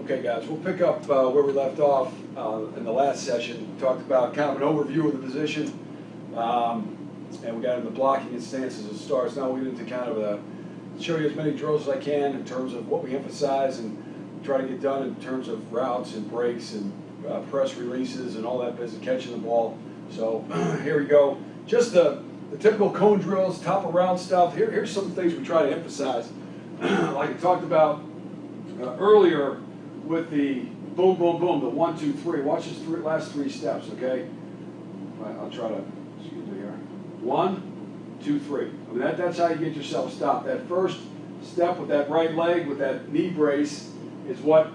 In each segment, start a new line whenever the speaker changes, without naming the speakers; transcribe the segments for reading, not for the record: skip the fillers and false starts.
Okay, guys, we'll pick up where we left off in the last session. We talked about kind of an overview of the position, and we got into blocking and stances and starts. Now we get into kind of show you as many drills as I can in terms of what we emphasize and try to get done in terms of routes and breaks and press releases and all that business, catching the ball. So here we go. Just the typical cone drills, top of route stuff. Here's some things we try to emphasize. Like I talked about earlier with the boom, boom, boom, the 1, 2, 3. Watch this last three steps, okay? I'll try to, excuse me here. 1, 2, 3. I mean, that's how you get yourself stopped. That first step with that right leg, with that knee brace, is what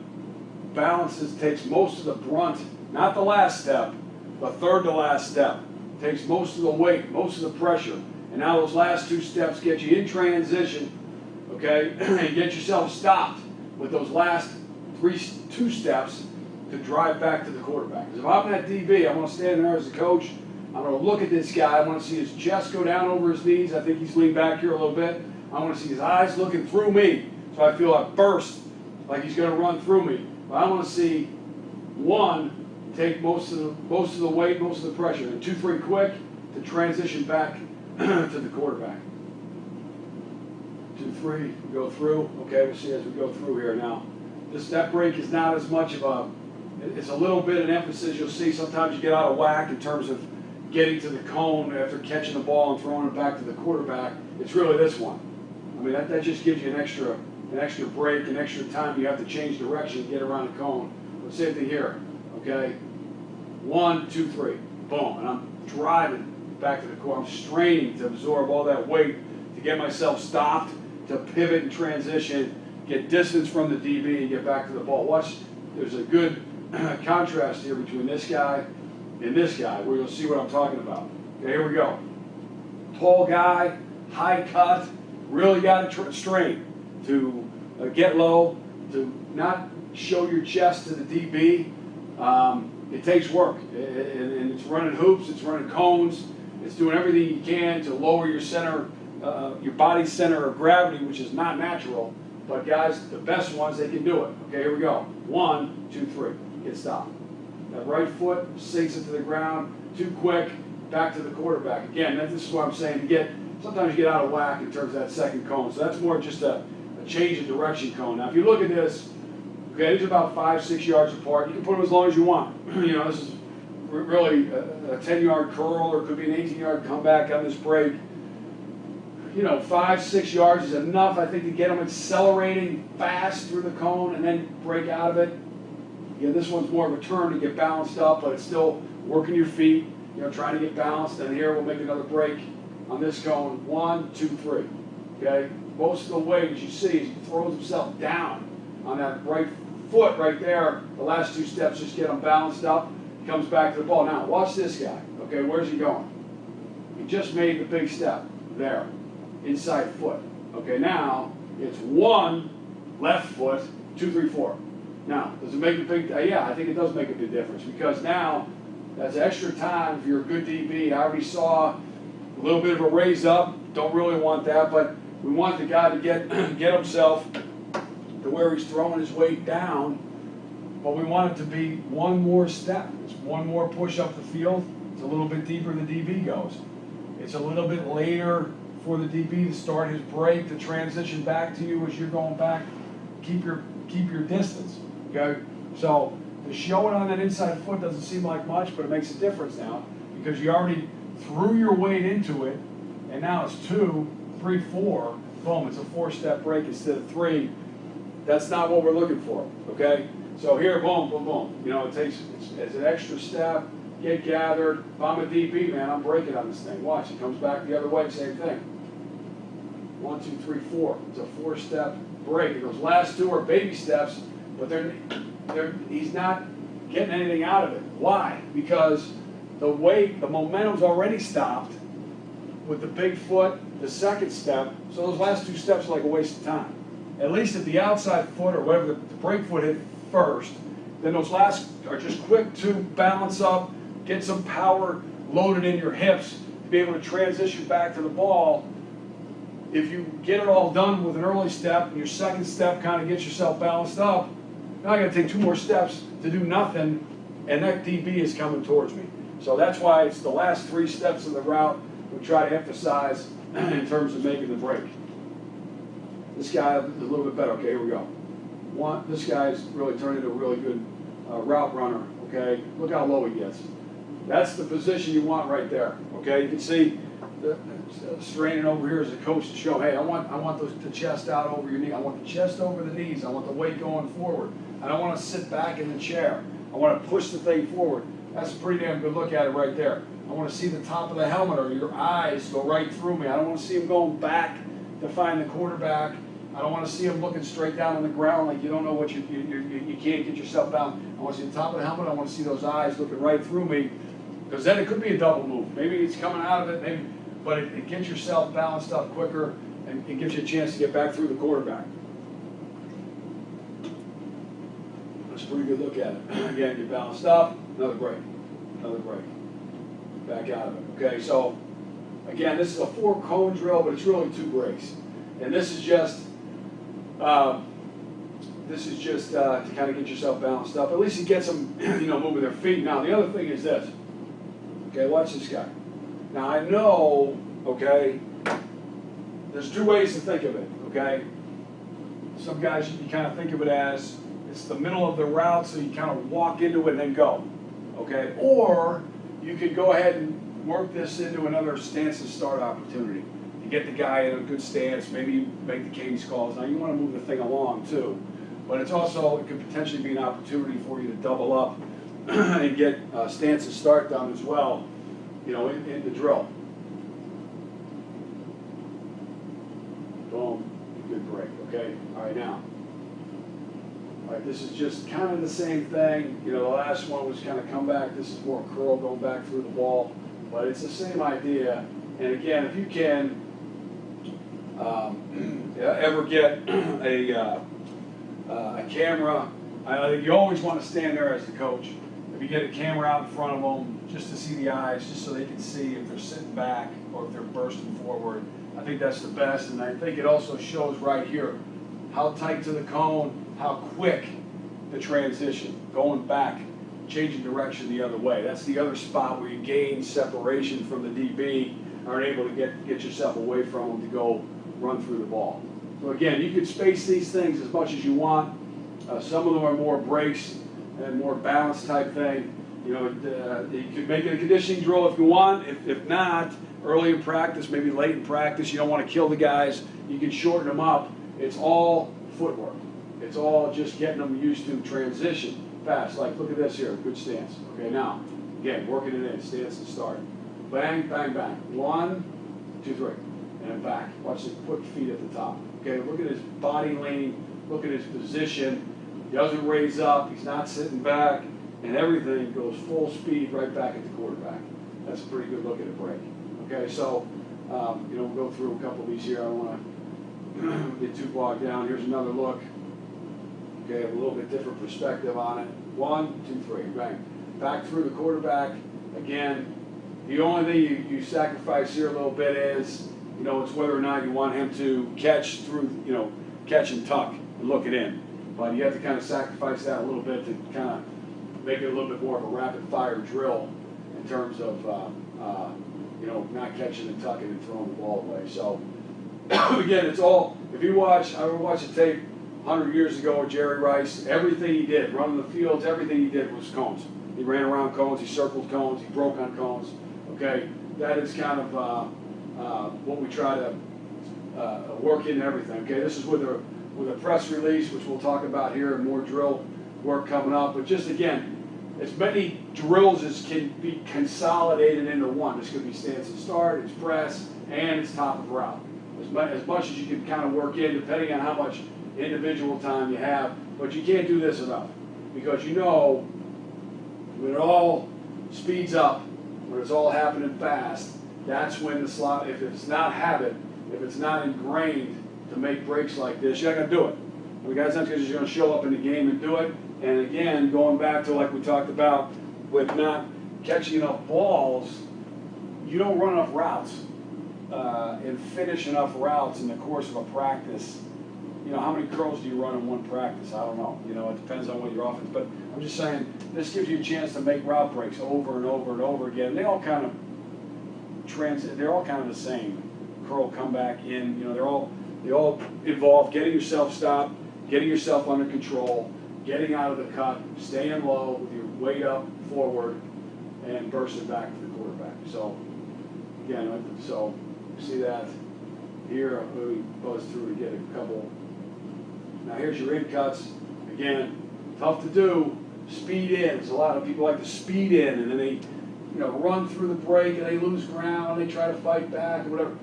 balances, takes most of the brunt, not the last step, but third to last step. Takes most of the weight, most of the pressure. And now those last two steps get you in transition, okay, and get yourself stopped with those last two steps to drive back to the quarterback. Because if I'm that DB, I want to stand there as a coach. I'm going to look at this guy. I want to see his chest go down over his knees. I think he's leaned back here a little bit. I want to see his eyes looking through me, so I feel a burst like he's going to run through me. But I want to see one take most of the weight, most of the pressure, and 2, 3 quick to transition back to the quarterback. 2, 3, we go through. Okay, we'll see as we go through here now. The step break is not as much of it's a little bit an emphasis. You'll see sometimes you get out of whack in terms of getting to the cone after catching the ball and throwing it back to the quarterback. It's really this one. I mean, that just gives you an extra break, an extra time you have to change direction and get around the cone. But same thing here, okay? 1, 2, 3, boom, and I'm driving back to the core. I'm straining to absorb all that weight to get myself stopped, to pivot and transition, get distance from the DB and get back to the ball. Watch, there's a good contrast here between this guy and this guy, where you'll see what I'm talking about. Okay, here we go. Tall guy, high cut, really got to strain to get low, to not show your chest to the DB. It takes work, and it's running hoops, it's running cones, it's doing everything you can to lower your center, your body's center of gravity, which is not natural. But guys, the best ones, they can do it. Okay, here we go. 1, 2, 3, get stopped. That right foot sinks into the ground, too quick, back to the quarterback. Again, this is what I'm saying. Sometimes you get out of whack in terms of that second cone. So that's more just a change of direction cone. Now, if you look at this, okay, these are about 5, 6 yards apart. You can put them as long as you want. This is really a 10-yard curl, or it could be an 18-yard comeback on this break. 5, 6 yards is enough, I think, to get them accelerating fast through the cone and then break out of it. This one's more of a turn to get balanced up, but it's still working your feet, trying to get balanced. And here we'll make another break on this cone. 1, 2, 3. Okay? Most of the weight, as you see, is he throws himself down on that right foot right there. The last 2 steps just get him balanced up. He comes back to the ball. Now, watch this guy. Okay, where's he going? He just made the big step there. Inside foot. Okay, now it's 1 left foot, 2, 3, 4. Now, does it make a big? Yeah, I think it does make a big difference, because now that's extra time if you're a good DB. I already saw a little bit of a raise up. Don't really want that, but we want the guy to get himself to where he's throwing his weight down. But we want it to be one more step. It's one more push up the field. It's a little bit deeper the DB goes. It's a little bit later for the DB to start his break, to transition back to you as you're going back. Keep your distance, okay? So the showing on that inside foot doesn't seem like much, but it makes a difference now, because you already threw your weight into it, and now it's 2, 3, 4. Boom, it's a 4-step break instead of 3. That's not what we're looking for, okay? So here, boom, boom, boom. It's an extra step. Get gathered. If I'm a DB, man, I'm breaking on this thing. Watch, it comes back the other way, same thing. 1, 2, 3, 4. It's a 4-step break. Those last 2 are baby steps, but he's not getting anything out of it. Why? Because the momentum's already stopped with the big foot, the second step. So those last 2 steps are like a waste of time. At least if the outside foot or whatever, the break foot hit first, then those last are just quick to balance up, get some power loaded in your hips to be able to transition back to the ball. If you get it all done with an early step, and your second step kind of gets yourself balanced up, Now I got to take 2 more steps to do nothing, and that DB is coming towards me. So that's why it's the last 3 steps of the route we try to emphasize in terms of making the break. This guy is a little bit better. Okay, here we go. This guy's really turned into a really good route runner. Okay, look how low he gets. That's the position you want right there. Okay, you can see the straining over here as a coach to show, hey, I want the chest out over your knee. I want the chest over the knees. I want the weight going forward. I don't want to sit back in the chair. I want to push the thing forward. That's a pretty damn good look at it right there. I want to see the top of the helmet or your eyes go right through me. I don't want to see him going back to find the quarterback. I don't want to see him looking straight down on the ground like you don't know what you can't get yourself down. I want to see the top of the helmet. I want to see those eyes looking right through me, because then it could be a double move. Maybe it's coming out of it, but it gets yourself balanced up quicker and it gives you a chance to get back through the quarterback. That's a pretty good look at it. Again, get balanced up, another break, back out of it. Okay, so again, this is a 4-cone drill, but it's really 2 breaks, and this is just to kind of get yourself balanced up. At least it gets them, moving their feet. Now the other thing is this. Okay, watch this guy. Now I know, okay, there's 2 ways to think of it, okay? Some guys, you kind of think of it as it's the middle of the route, so you kind of walk into it and then go, okay? Or you could go ahead and work this into another stance and start opportunity. You get the guy in a good stance, maybe you make the cadence calls. Now you want to move the thing along too, but it could potentially be an opportunity for you to double up and get stance and start done as well, in the drill. Boom, good break, okay? All right, now. All right, this is just kind of the same thing. The last one was kind of come back. This is more curl going back through the ball, but it's the same idea. And again, if you can ever get a camera, I think you always want to stand there as the coach. If you get a camera out in front of them, just to see the eyes, just so they can see if they're sitting back or if they're bursting forward, I think that's the best. And I think it also shows right here how tight to the cone, how quick the transition, going back, changing direction the other way. That's the other spot where you gain separation from the DB, are able to get yourself away from them to go run through the ball. So again, you can space these things as much as you want. Some of them are more breaks and more balance type thing. You could make it a conditioning drill if you want. If not, early in practice, maybe late in practice, you don't want to kill the guys, you can shorten them up. It's all footwork. It's all just getting them used to transition fast. Like, look at this here, good stance. Okay, now, again, working it in, stance and start. Bang, bang, bang. 1, 2, 3. And then back. Watch the quick feet at the top. Okay, look at his body lean. Look at his position. He doesn't raise up. He's not sitting back. And everything goes full speed right back at the quarterback. That's a pretty good look at a break. Okay, so, we'll go through a couple of these here. I don't want to get too bogged down. Here's another look. Okay, a little bit different perspective on it. 1, 2, 3. Bang. Back through the quarterback. Again, the only thing you sacrifice here a little bit is, it's whether or not you want him to catch through, catch and tuck and look it in. But you have to kind of sacrifice that a little bit to kind of make it a little bit more of a rapid fire drill in terms of, not catching and tucking and throwing the ball away. So, again, it's all, I remember watching tape 100 years ago with Jerry Rice. Everything he did, running the fields, everything he did was cones. He ran around cones, he circled cones, he broke on cones. Okay, that is kind of what we try to work in everything. Okay, this is with a press release, which we'll talk about here, and more drill work coming up. But just again, as many drills as can be consolidated into one. This could be stance and start, it's press, and it's top of route. As much as you can kind of work in, depending on how much individual time you have. But you can't do this enough, because when it all speeds up, when it's all happening fast, that's when the slot, if it's not habit, if it's not ingrained to make breaks like this, you're not going to do it. The guy's not just going to show up in the game and do it. And again, going back to like we talked about with not catching enough balls, you don't run enough routes and finish enough routes in the course of a practice you know, how many curls do you run in one practice? I don't know. You know, it depends on what your offense. But I'm just saying, this gives you a chance to make route breaks over and over and over again. They all kind of they're all kind of the same. Curl, come back in. You know, they all involve getting yourself stopped, getting yourself under control, getting out of the cut, staying low with your weight up forward, and bursting back to the quarterback. So again, so see that here. Let me buzz through to get a couple. Now here's your in cuts. Again, tough to do. Speed in. There's a lot of people like to speed in, and then they, you know, run through the break and they lose ground. They try to fight back or whatever.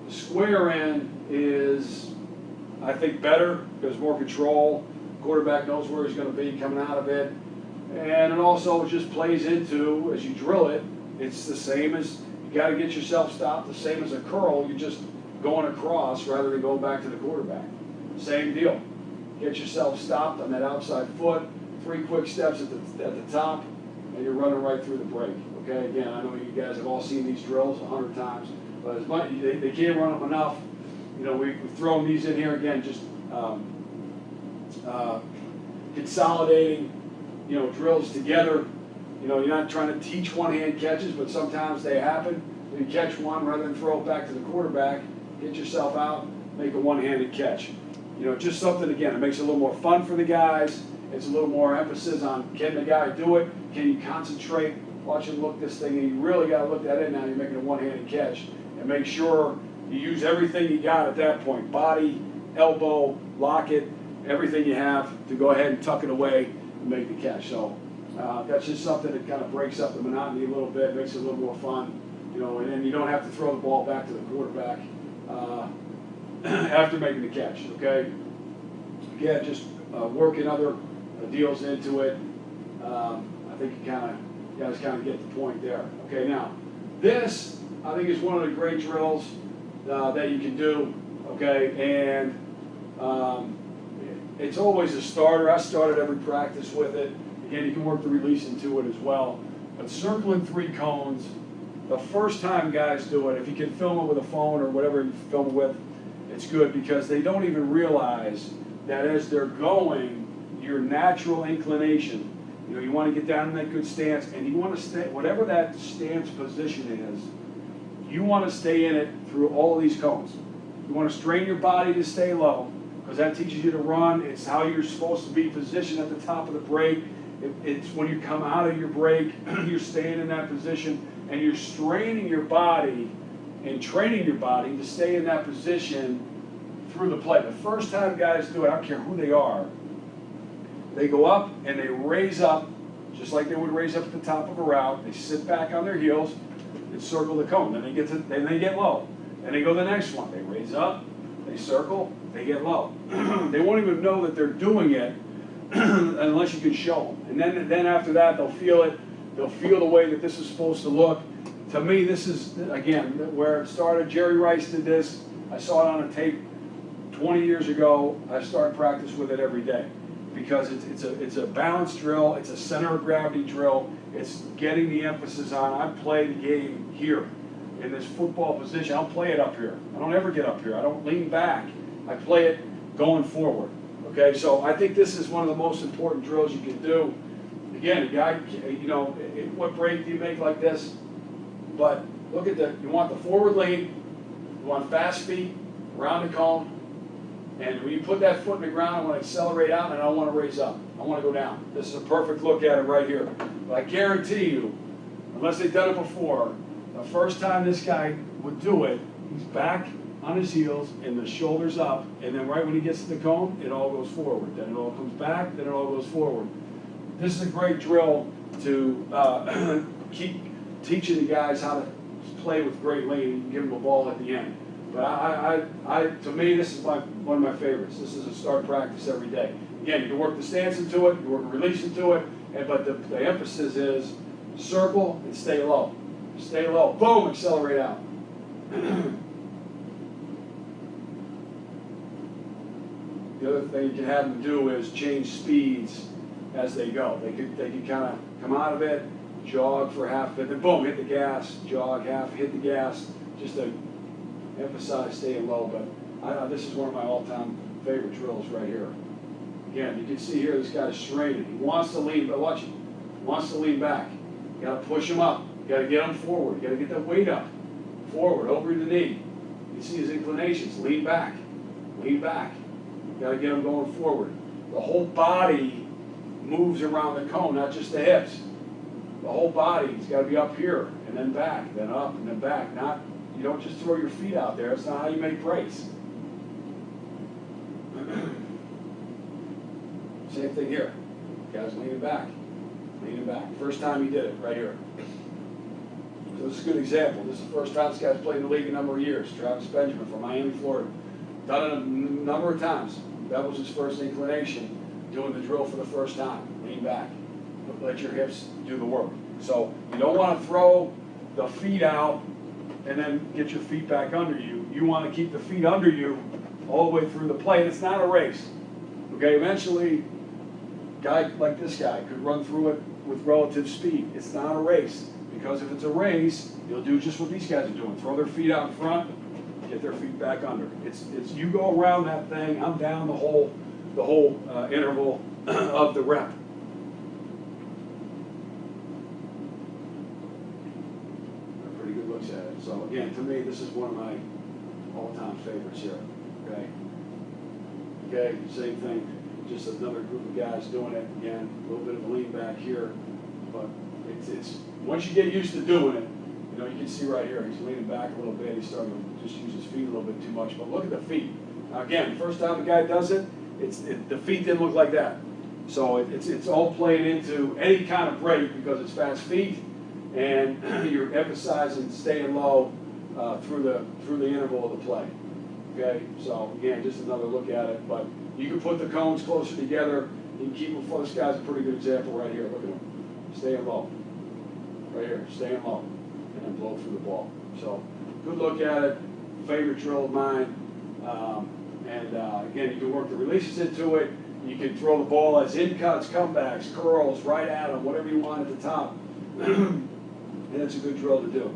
The square in is, I think, better. There's more control. Quarterback knows where he's going to be coming out of it, and it also just plays into, as you drill it, it's the same as, you got to get yourself stopped, the same as a curl. You're just going across rather than going back to the quarterback. Same deal. Get yourself stopped on that outside foot, 3 quick steps at the top, and you're running right through the break. Okay, again, I know you guys have all seen these drills 100 times, but as much, they can't run them enough. You know, we've thrown these in here again, just consolidating, you know, drills together. You know, you're not trying to teach one-hand catches, but sometimes they happen. You catch one rather than throw it back to the quarterback, get yourself out, make a one-handed catch. You know, just something, again, it makes it a little more fun for the guys. It's a little more emphasis on, can the guy do it? Can you concentrate? Watch him look this thing, and you really got to look that in now. You're making a one-handed catch, and make sure you use everything you got at that point. Body, elbow, lock it, everything you have to go ahead and tuck it away and make the catch. So that's just something that kind of breaks up the monotony a little bit, makes it a little more fun, you know, and then you don't have to throw the ball back to the quarterback after making the catch, okay? Yeah, just working other deals into it. I think you guys kind of get the point there. Okay, now, this, I think, is one of the great drills that you can do, okay, and it's always a starter. I started every practice with it. Again, you can work the release into it as well. But circling 3 cones, the first time guys do it, if you can film it with a phone or whatever you film it with, it's good because they don't even realize that as they're going, your natural inclination, you know, you want to get down in that good stance, and you want to stay, whatever that stance position is, you want to stay in it through all of these cones. You want to strain your body to stay low, because that teaches you to run. It's how you're supposed to be positioned at the top of the break. It's when you come out of your break, you're staying in that position, and you're straining your body and training your body to stay in that position through the play. The first time guys do it, I don't care who they are, they go up and they raise up, just like they would raise up at the top of a route. They sit back on their heels and circle the cone. Then they get low. Then they go to the next one. They raise up, they circle, they get low. They won't even know that they're doing it unless you can show them. And then after that, they'll feel it. They'll feel the way that this is supposed to look. To me, this is, again, where it started. Jerry Rice did this. I saw it on a tape 20 years ago. I started practice with it every day because it's a balance drill. It's a center of gravity drill. It's getting the emphasis on, I play the game here in this football position. I don't play it up here. I don't ever get up here. I don't lean back. I play it going forward. Okay, so I think this is one of the most important drills you can do. Again, a guy, you know, what break do you make like this? But look at you want the forward lean, you want fast feet around the cone, and when you put that foot in the ground, I want to accelerate out and I don't want to raise up. I want to go down. This is a perfect look at it right here. But I guarantee you, unless they've done it before, the first time this guy would do it, he's back on his heels and the shoulders up, and then right when he gets to the cone, it all goes forward. Then it all comes back, then it all goes forward. This is a great drill to keep teaching the guys how to play with great lean and give them a ball at the end. But to me, this is one of my favorites. This is a start practice every day. Again, you can work the stance into it, you can work the release into it, but the emphasis is circle and stay low. Stay low. Boom, accelerate out. The other thing you can have them do is change speeds as they go. They could kind of come out of it, jog for half of it, then boom, hit the gas, jog half, hit the gas, just to emphasize staying low. But this is one of my all-time favorite drills right here. Again, you can see here this guy's straining. He wants to lean, but watch him. He wants to lean back. You got to push him up. You got to get him forward. You got to get that weight up. Forward, over the knee. You see his inclinations. Lean back. Lean back. You got to get him going forward. The whole body moves around the cone, not just the hips. The whole body's got to be up here, and then back, then up, and then back. Not, you don't just throw your feet out there. That's not how you make breaks. Same thing here. Guys leaning back. Leaning back. First time he did it, right here. So this is a good example. This is the first time this guy's played in the league in a number of years. Travis Benjamin from Miami, Florida. Done it a number of times. That was his first inclination, doing the drill for the first time. Lean back. Let your hips do the work. So you don't want to throw the feet out and then get your feet back under you. You want to keep the feet under you all the way through the play. It's not a race. Okay, eventually, a guy like this guy could run through it with relative speed. It's not a race. Because if it's a race, you'll do just what these guys are doing. Throw their feet out in front, get their feet back under. It's you go around that thing, I'm down the whole interval of the rep. Pretty good looks at it. So again, to me, this is one of my all-time favorites here. Okay. Okay, same thing. Just another group of guys doing it again. A little bit of a lean back here, but it's once you get used to doing it, you know, you can see right here, he's leaning back a little bit. He's starting to just use his feet a little bit too much. But look at the feet. Now again, first time the guy does it, the feet didn't look like that. So it's all playing into any kind of break because it's fast feet, and you're emphasizing staying low through the interval of the play. Okay, so again, just another look at it. But you can put the cones closer together. You can keep them. This guy's a pretty good example right here. Look at him, staying low. Right here, staying low, and then blow through the ball. So, good look at it. Favorite drill of mine. Again, you can work the releases into it. You can throw the ball as in cuts, comebacks, curls, right at them, whatever you want at the top. And it's a good drill to do.